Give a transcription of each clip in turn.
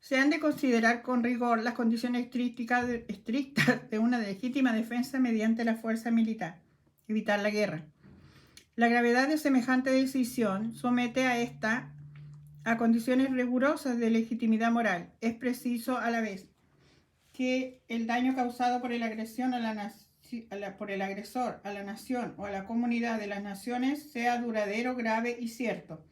Se han de considerar con rigor las condiciones estrictas de una legítima defensa mediante la fuerza militar, evitar la guerra. La gravedad de semejante decisión somete a esta a condiciones rigurosas de legitimidad moral. Es preciso a la vez que el daño causado por el agresor a la nación o a la comunidad de las naciones sea duradero, grave y cierto,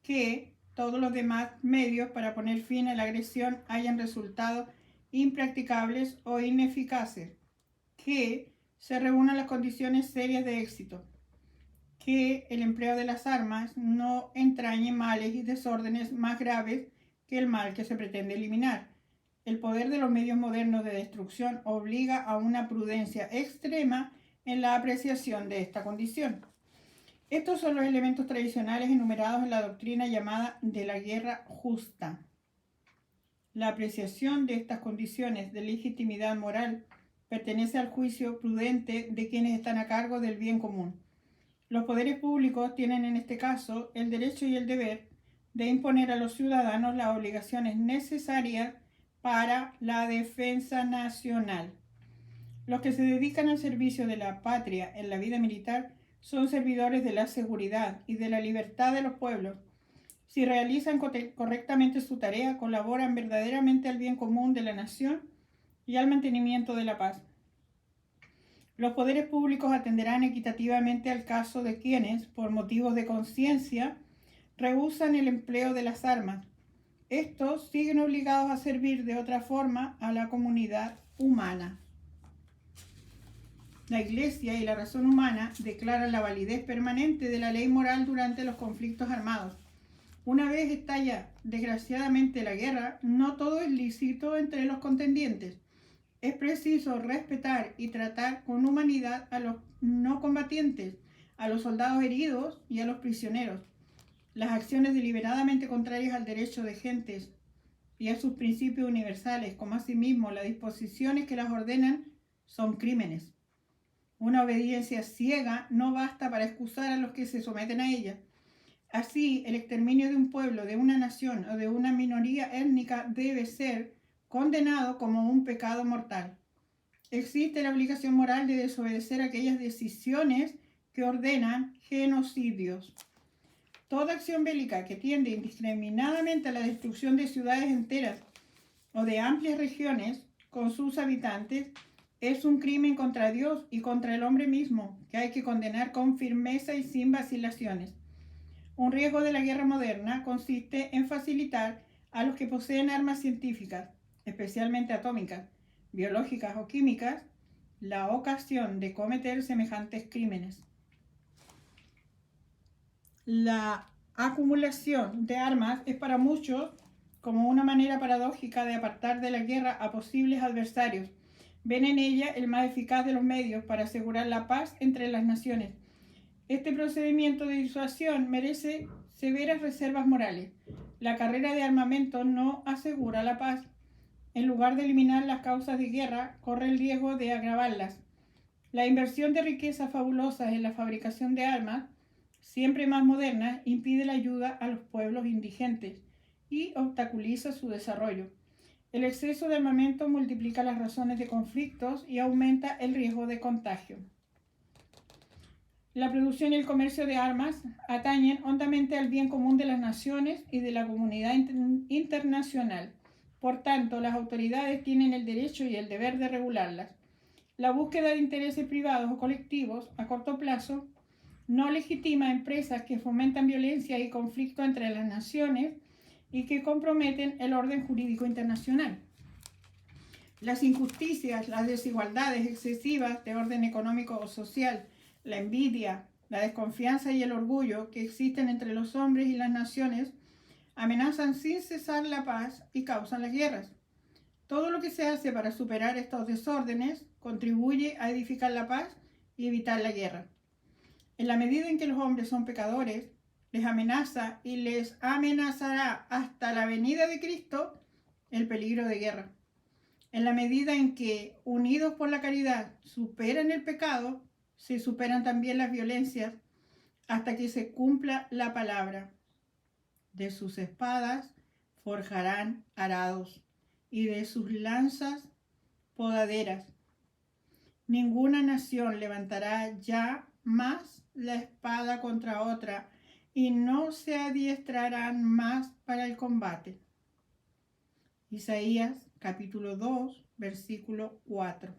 que todos los demás medios para poner fin a la agresión hayan resultado impracticables o ineficaces, que se reúnan las condiciones serias de éxito, que el empleo de las armas no entrañe males y desórdenes más graves que el mal que se pretende eliminar. El poder de los medios modernos de destrucción obliga a una prudencia extrema en la apreciación de esta condición. Estos son los elementos tradicionales enumerados en la doctrina llamada de la guerra justa. La apreciación de estas condiciones de legitimidad moral pertenece al juicio prudente de quienes están a cargo del bien común. Los poderes públicos tienen en este caso el derecho y el deber de imponer a los ciudadanos las obligaciones necesarias para la defensa nacional. Los que se dedican al servicio de la patria en la vida militar son servidores de la seguridad y de la libertad de los pueblos. Si realizan correctamente su tarea, colaboran verdaderamente al bien común de la nación y al mantenimiento de la paz. Los poderes públicos atenderán equitativamente al caso de quienes, por motivos de conciencia, rehúsan el empleo de las armas. Estos siguen obligados a servir de otra forma a la comunidad humana. La Iglesia y la razón humana declaran la validez permanente de la ley moral durante los conflictos armados. Una vez estalla desgraciadamente la guerra, no todo es lícito entre los contendientes. Es preciso respetar y tratar con humanidad a los no combatientes, a los soldados heridos y a los prisioneros. Las acciones deliberadamente contrarias al derecho de gentes y a sus principios universales, como asimismo las disposiciones que las ordenan, son crímenes. Una obediencia ciega no basta para excusar a los que se someten a ella. Así, el exterminio de un pueblo, de una nación o de una minoría étnica debe ser condenado como un pecado mortal. Existe la obligación moral de desobedecer aquellas decisiones que ordenan genocidios. Toda acción bélica que tiende indiscriminadamente a la destrucción de ciudades enteras o de amplias regiones con sus habitantes es un crimen contra Dios y contra el hombre mismo, que hay que condenar con firmeza y sin vacilaciones. Un riesgo de la guerra moderna consiste en facilitar a los que poseen armas científicas, especialmente atómicas, biológicas o químicas, la ocasión de cometer semejantes crímenes. La acumulación de armas es para muchos como una manera paradójica de apartar de la guerra a posibles adversarios. Ven en ella el más eficaz de los medios para asegurar la paz entre las naciones. Este procedimiento de disuasión merece severas reservas morales. La carrera de armamento no asegura la paz. En lugar de eliminar las causas de guerra, corre el riesgo de agravarlas. La inversión de riquezas fabulosas en la fabricación de armas, siempre más modernas, impide la ayuda a los pueblos indigentes y obstaculiza su desarrollo. El exceso de armamento multiplica las razones de conflictos y aumenta el riesgo de contagio. La producción y el comercio de armas atañen hondamente al bien común de las naciones y de la comunidad internacional. Por tanto, las autoridades tienen el derecho y el deber de regularlas. La búsqueda de intereses privados o colectivos a corto plazo no legitima empresas que fomentan violencia y conflicto entre las naciones y que comprometen el orden jurídico internacional. Las injusticias, las desigualdades excesivas de orden económico o social, la envidia, la desconfianza y el orgullo que existen entre los hombres y las naciones amenazan sin cesar la paz y causan las guerras. Todo lo que se hace para superar estos desórdenes contribuye a edificar la paz y evitar la guerra. En la medida en que los hombres son pecadores, les amenaza y les amenazará hasta la venida de Cristo el peligro de guerra. En la medida en que, unidos por la caridad, superan el pecado, se superan también las violencias hasta que se cumpla la palabra. De sus espadas forjarán arados y de sus lanzas podaderas. Ninguna nación levantará ya más la espada contra otra y no se adiestrarán más para el combate. Isaías capítulo 2, versículo 4.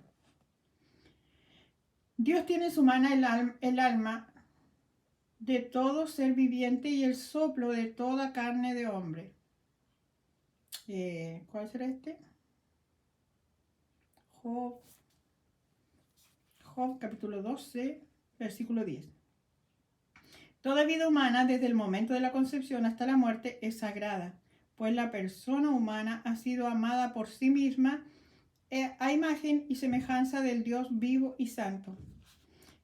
Dios tiene en su mano el alma de todo ser viviente y el soplo de toda carne de hombre. ¿Cuál será este? Job capítulo 12, versículo 10. Toda vida humana, desde el momento de la concepción hasta la muerte, es sagrada, pues la persona humana ha sido amada por sí misma a imagen y semejanza del Dios vivo y santo.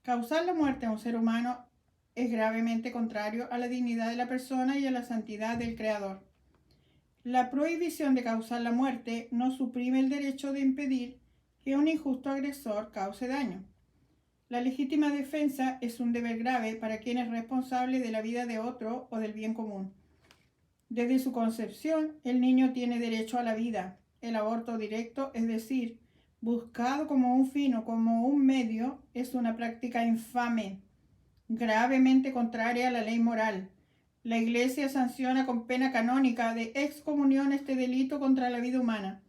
Causar la muerte a un ser humano es gravemente contrario a la dignidad de la persona y a la santidad del Creador. La prohibición de causar la muerte no suprime el derecho de impedir que un injusto agresor cause daño. La legítima defensa es un deber grave para quien es responsable de la vida de otro o del bien común. Desde su concepción, el niño tiene derecho a la vida. El aborto directo, es decir, buscado como un fin o como un medio, es una práctica infame, gravemente contraria a la ley moral. La Iglesia sanciona con pena canónica de excomunión este delito contra la vida humana,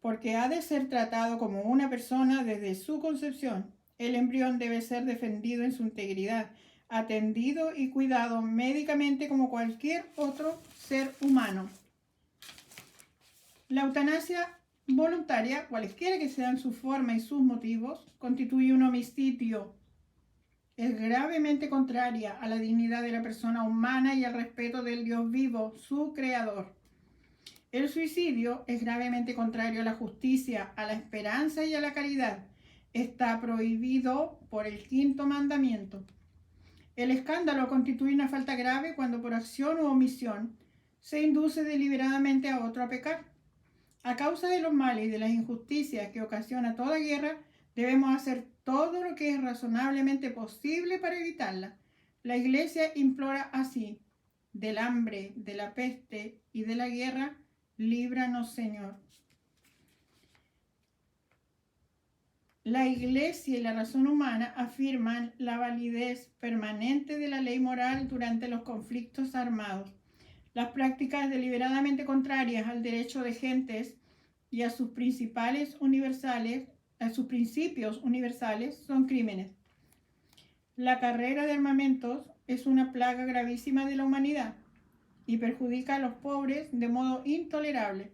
porque ha de ser tratado como una persona desde su concepción. El embrión debe ser defendido en su integridad, atendido y cuidado médicamente como cualquier otro ser humano. La eutanasia voluntaria, cualesquiera que sean su forma y sus motivos, constituye un homicidio. Es gravemente contraria a la dignidad de la persona humana y al respeto del Dios vivo, su creador. El suicidio es gravemente contrario a la justicia, a la esperanza y a la caridad. Está prohibido por el 5º mandamiento. El escándalo constituye una falta grave cuando por acción u omisión se induce deliberadamente a otro a pecar. A causa de los males y de las injusticias que ocasiona toda guerra, debemos hacer todo lo que es razonablemente posible para evitarla. La Iglesia implora así: del hambre, de la peste y de la guerra, líbranos, Señor. La Iglesia y la razón humana afirman la validez permanente de la ley moral durante los conflictos armados. Las prácticas deliberadamente contrarias al derecho de gentes y a sus principios universales son crímenes. La carrera de armamentos es una plaga gravísima de la humanidad y perjudica a los pobres de modo intolerable.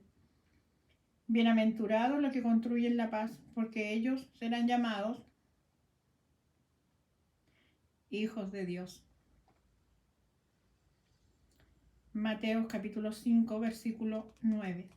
Bienaventurados los que construyen la paz, porque ellos serán llamados hijos de Dios. Mateo capítulo 5, versículo 9.